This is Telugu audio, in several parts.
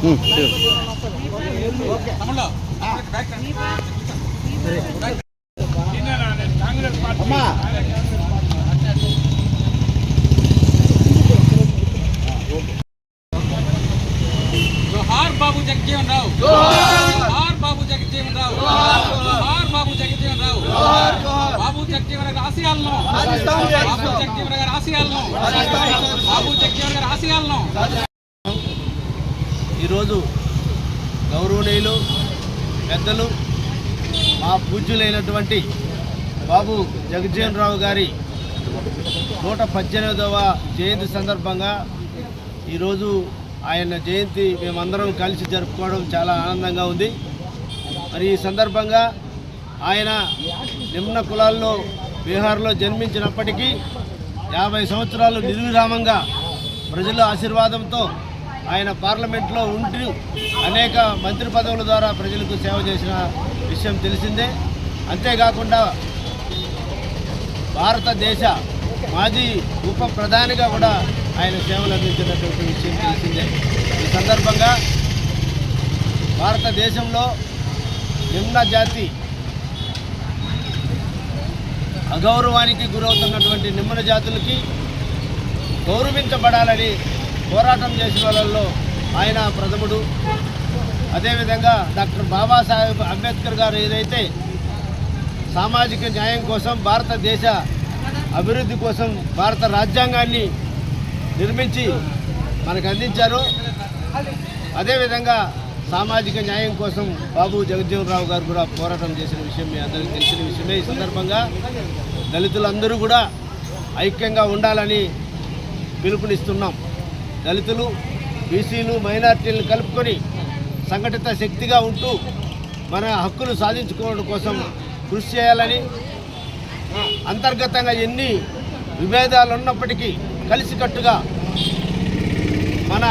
जोहार बाबू जगजीवन राव, जोहार बाबू जगजीवन राव, जोहार बाबू जगजीवन राव, बाबू जगजीवन गाరి ఆశయాలను బాబు జగజీవన్ గారి ఆశయాలను బాబు జగజీవన్ గారి ఆశయాలను ఈరోజు గౌరవనీయులు పెద్దలు మా పూజ్యులైనటువంటి బాబు జగజీవన్ రావు గారి 118వ జయంతి సందర్భంగా ఈరోజు ఆయన జయంతి మేమందరం కలిసి జరుపుకోవడం చాలా ఆనందంగా ఉంది. మరి ఈ సందర్భంగా ఆయన నిమ్న కులాల్లో బీహార్లో జన్మించినప్పటికీ 50 సంవత్సరాలు నిర్విరామంగా ప్రజల ఆశీర్వాదంతో ఆయన పార్లమెంట్లో ఉంటూ అనేక మంత్రి పదవుల ద్వారా ప్రజలకు సేవ చేసిన విషయం తెలిసిందే. అంతేకాకుండా భారతదేశ మాజీ ఉప ప్రధానిగా కూడా ఆయన సేవలు అందించినటువంటి విషయం తెలిసిందే. ఈ సందర్భంగా భారతదేశంలో నిమ్న జాతి అగౌరవానికి గురవుతున్నటువంటి నిమ్న జాతులకి గౌరవించబడాలని పోరాటం చేసిన వాళ్ళల్లో ఆయన ప్రథముడు. అదేవిధంగా డాక్టర్ బాబాసాహెబ్ అంబేద్కర్ గారు ఏదైతే సామాజిక న్యాయం కోసం భారతదేశ అభివృద్ధి కోసం భారత రాజ్యాంగాన్ని నిర్మించి మనకు అందించారో అదేవిధంగా సామాజిక న్యాయం కోసం బాబు జగజీవన్ రావు గారు కూడా పోరాటం చేసిన విషయం మీ అందరికీ తెలిసిన విషయమే. ఈ సందర్భంగా దళితులందరూ కూడా ఐక్యంగా ఉండాలని పిలుపునిస్తున్నాం. దళితులు, బీసీలు, మైనార్టీలను కలుపుకొని సంఘటిత శక్తిగా ఉంటూ మన హక్కులు సాధించుకోవడం కోసం కృషి చేయాలని, అంతర్గతంగా ఎన్ని విభేదాలు ఉన్నప్పటికీ కలిసికట్టుగా మన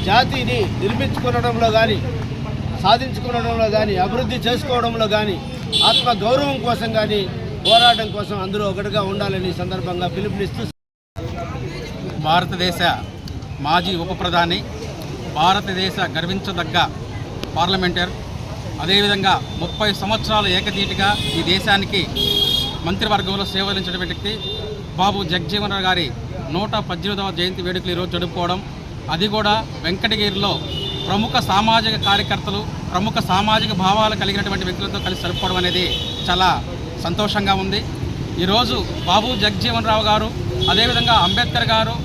జాతిని నిర్మించుకోవడంలో కానీ, సాధించుకోవడంలో కానీ, అభివృద్ధి చేసుకోవడంలో కానీ, ఆత్మగౌరవం కోసం కానీ పోరాటం కోసం అందరూ ఒకటిగా ఉండాలని సందర్భంగా పిలుపునిస్తూ భారతదేశ మాజీ ఉప ప్రధాని, భారతదేశ గర్వించదగ్గ పార్లమెంటర్, అదేవిధంగా 30 సంవత్సరాలు ఏకదీటిగా ఈ దేశానికి మంత్రివర్గంలో సేవలించిన వ్యక్తి బాబు జగజీవన్ రావు గారి 118వ జయంతి వేడుకలు ఈరోజు జరుపుకోవడం, అది కూడా వెంకటగిరిలో ప్రముఖ సామాజిక కార్యకర్తలు, ప్రముఖ సామాజిక భావాలు కలిగినటువంటి వ్యక్తులతో కలిసి జరుపుకోవడం అనేది చాలా సంతోషంగా ఉంది. ఈరోజు బాబు జగజీవన్ రావు గారు, అదేవిధంగా అంబేద్కర్ గారు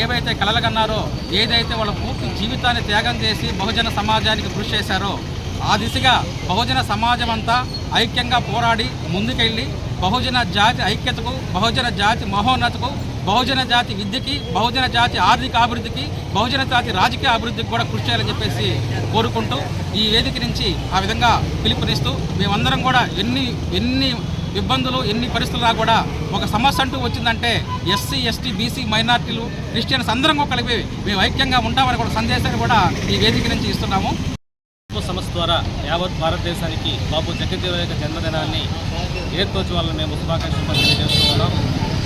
ఏవైతే కలలు కన్నారో, ఏదైతే వాళ్ళ పూర్తి జీవితాన్ని త్యాగం చేసి బహుజన సమాజానికి కృషి చేశారో ఆ దిశగా బహుజన సమాజం అంతా ఐక్యంగా పోరాడి ముందుకెళ్ళి బహుజన జాతి ఐక్యతకు, బహుజన జాతి మహోన్నతకు, బహుజన జాతి విద్యకి, బహుజన జాతి ఆర్థిక అభివృద్ధికి, బహుజన జాతి రాజకీయ అభివృద్ధికి కూడా కృషి చేయాలని చెప్పేసి కోరుకుంటూ ఈ వేదిక నుంచి ఆ విధంగా పిలుపునిస్తూ మేమందరం కూడా ఎన్ని ఇబ్బందులు, ఎన్ని పరిస్థితుల్లో కూడా ఒక సమస్య అంటూ వచ్చిందంటే ఎస్సీ, ఎస్టీ, బీసీ, మైనార్టీలు, క్రిస్టియన్స్ అందరం కలిపి మేము ఐక్యంగా ఉంటామని కూడా సందేశాన్ని కూడా ఈ వేదిక నుంచి ఇస్తున్నాము. సంస్థ ద్వారా యావత్ భారతదేశానికి బాబు జగజీవన్ యొక్క జన్మదినాన్ని ఏర్పరచుకోవాలని మేము శుభాకాంక్షలు తెలియజేస్తూ ఉన్నాం.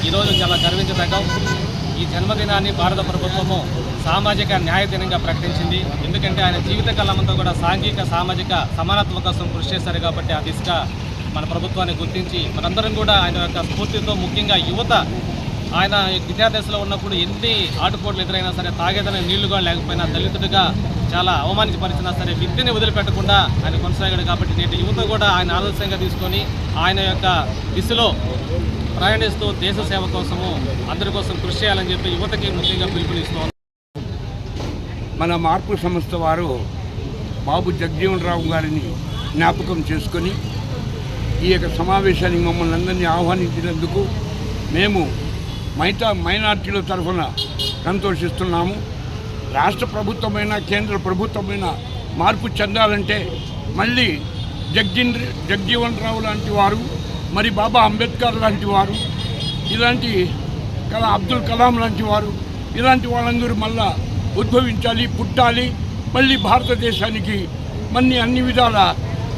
ఈరోజు చాలా గర్వించదగ్గం. ఈ జన్మదినాన్ని భారత ప్రభుత్వము సామాజిక న్యాయ దినంగా ప్రకటించింది. ఎందుకంటే ఆయన జీవితకాలమంతా కూడా సాంఘిక, సామాజిక సమానత్వం కోసం కృషి చేశారు కాబట్టి ఆ దిశగా మన ప్రభుత్వాన్ని గుర్తించి మనందరం కూడా ఆయన యొక్క స్ఫూర్తితో, ముఖ్యంగా యువత, ఆయన విద్యాదశలో ఉన్నప్పుడు ఎన్ని ఆటుపోట్లు ఎదురైనా సరే, తాగేదనే నీళ్లుగా లేకపోయినా, దళితుడిగా చాలా అవమానించపరిచినా సరే విద్యని వదిలిపెట్టకుండా ఆయన కొనసాగాడు. కాబట్టి నేటి యువత కూడా ఆయన ఆదర్శంగా తీసుకొని ఆయన యొక్క దిశలో ప్రయాణిస్తూ దేశ సేవ కోసము అందరి కోసం కృషి చేయాలని చెప్పి యువతకి ముఖ్యంగా పిలుపునిస్తోంది. మన మార్పు సంస్థ వారు బాబు జగజీవన్ రావు గారిని జ్ఞాపకం చేసుకొని ఈ యొక్క సమావేశానికి మమ్మల్ని అందరినీ ఆహ్వానించినందుకు మేము మైనార్టీల తరఫున సంతోషిస్తున్నాము. రాష్ట్ర ప్రభుత్వమైన, కేంద్ర ప్రభుత్వమైన మార్పు చెందాలంటే మళ్ళీ జగజీవన్ రావు లాంటి వారు, మరి బాబా అంబేద్కర్ లాంటి వారు, ఇలాంటి అబ్దుల్ కలాం లాంటి వారు, ఇలాంటి వాళ్ళందరూ మళ్ళా ఉద్భవించాలి, పుట్టాలి. మళ్ళీ భారతదేశానికి అన్ని విధాల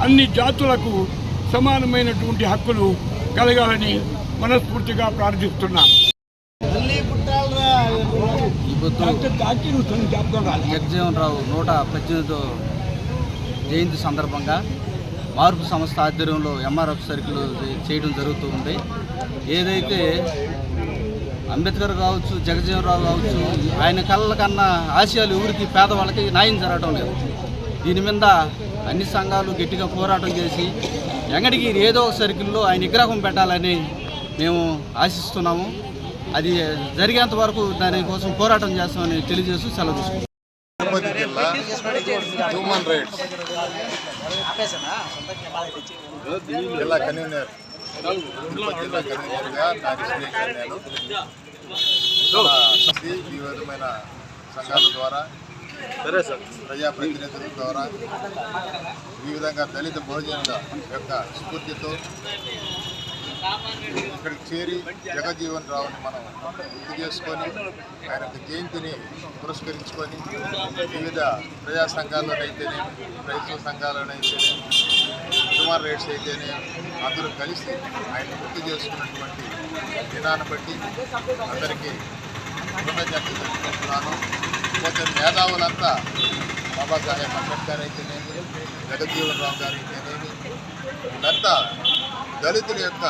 అన్ని జాతులకు సమానమైనటువంటి హక్కులు కలగాలని మనస్ఫూర్తిగా ప్రార్థిస్తున్నాం. జరుగుతూ జగజీవన్ రావు 118వ జయంతి సందర్భంగా మార్పు సంస్థ ఆధ్వర్యంలో ఎంఆర్ఎఫ్ సర్కిల్ చేయడం జరుగుతూ ఉంది. ఏదైతే అంబేద్కర్ కావచ్చు, జగజీవన్ రావు కావచ్చు, ఆయన కళ్ళ కన్నా ఆశయాలు ఎవరికి పేదవాళ్ళకి న్యాయం జరగడం లేదు. దీని మీద అన్ని సంఘాలు గట్టిగా పోరాటం చేసి వెంకటగిరి ఏదో ఒక సర్కిల్లో ఆయన విగ్రహం పెట్టాలని మేము ఆశిస్తున్నాము. అది జరిగేంత వరకు దానికోసం పోరాటం చేస్తామని తెలియజేస్తూ సెలవు తీసుకుంటాం. తిరుపతి జిల్లా హ్యూమన్ రైట్స్ జిల్లా కన్వీనర్, తిరుపతి జిల్లా కన్వీనర్గా కార్యశ్రేణి నేను ఈ విధమైన సంఘాల ద్వారా, ప్రజాప్రతినిధుల ద్వారా ఈ విధంగా దళిత బహుజనుల యొక్క స్ఫూర్తితో ఇక్కడికి చేరి జగజీవన్ రావుని మనం గుర్తు చేసుకొని ఆయన జయంతిని పురస్కరించుకొని వివిధ ప్రజా సంఘాల్లోనైతేనే, రైతు సంఘాల్లోనైతేనే, హ్యూమన్ రైట్స్ అయితేనే అందరూ కలిసి ఆయన గుర్తు చేసుకున్నటువంటి దినాన్ని బట్టి అందరికీ కృతజ్ఞతలు తెలుపుకుంటున్నాను. పోతే మేధావులంతా బాబాసాహెబ్ అంబేద్కర్ అయితేనేమి, జగజీవన్ రావు గారు అయితేనేమి, వీళ్ళంతా దళితుల యొక్క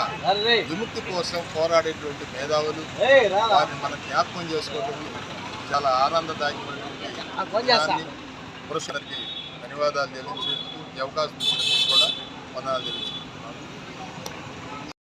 విముక్తి కోసం పోరాడేటువంటి మేధావులు. వారిని మనం జ్ఞాపకం చేసుకోవడం చాలా ఆనందదాయకమైనటువంటి పురుషులకి ధన్యవాదాలు తెలియజేస్తూ ఈ అవకాశం ఇచ్చినందుకు కూడా వందనాలు తెలియజేస్తాను.